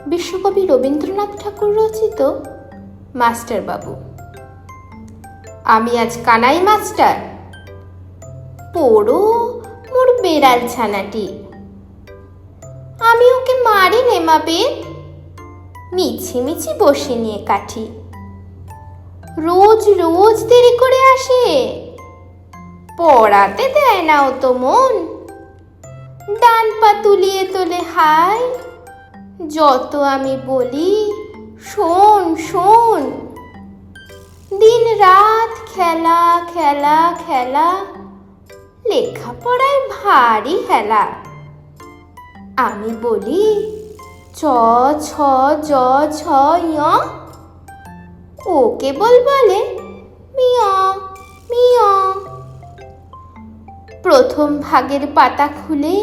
বিশ্বকবি রবীন্দ্রনাথ ঠাকুর রচিত মাস্টার বাবু। আমি আজ কানাই মাস্টার, পড়ো মোর বেড়াল ছানাটি। আমি ওকে মারি নেমাবে, মিছি মিছি বসে নিয়ে কাঠি। রোজ রোজ দেরি করে আসে, পড়াতে দেয় না ও তো মন। ডান পা তুলিয়ে তোলে হাই, যত আমি বলি শোন শোন। দিন রাত খেলা খেলা খেলা, লেখাপড়ায় ভারী হেলা। আমি বলি চ ছ জ ছ ঞ, ও কেবল বলে মিয় মিয়। প্রথম ভাগের পাতা খুলে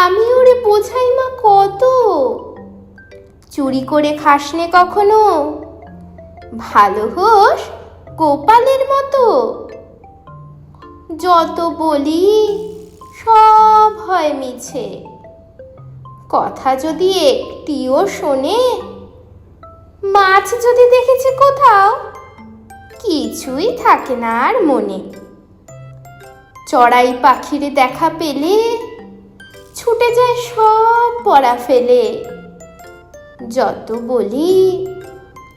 আমি ওরে বোঝাই মা কত। চুরি করে খাসনে কখনো, ভালো হোস গোপালের মতো। যত বলি সব হয় মিছে, কথা যদি একটিও শোনে। মাছ যদি দেখেছে কোথাও, কিছুই থাকে না আর মনে। চড়াই পাখির দেখা পেলে ছুটে যায় সব পড়া ফেলে। যত বলি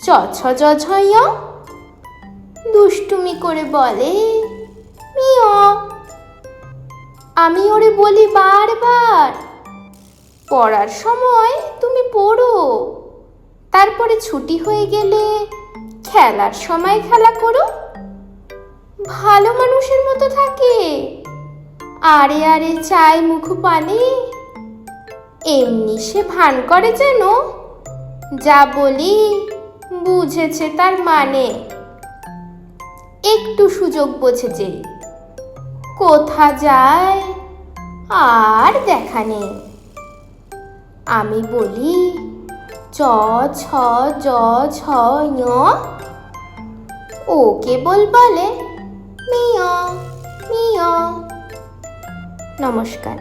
চ ছ জ ঝ ঞ, দুষ্টুমি করে বলে মিয়। আমি ওরে বলি বারবার, পড়ার সময় তুমি পড়ো, তারপরে ছুটি হয়ে গেলে খেলার সময় খেলা করো। ভালো মানুষের মতো থাকে, আরে আরে চাই মুখ পানে। এমনি সে ভান করে যেন যা বলি বুঝেছে তার মানে। একটু সুযোগ বোঝেছে, কোথা যায় আর দেখা নেই। আমি বলি চ ছ জ ছ ঞ, ও কেবল বলে মিয় মিয়। নমস্কার।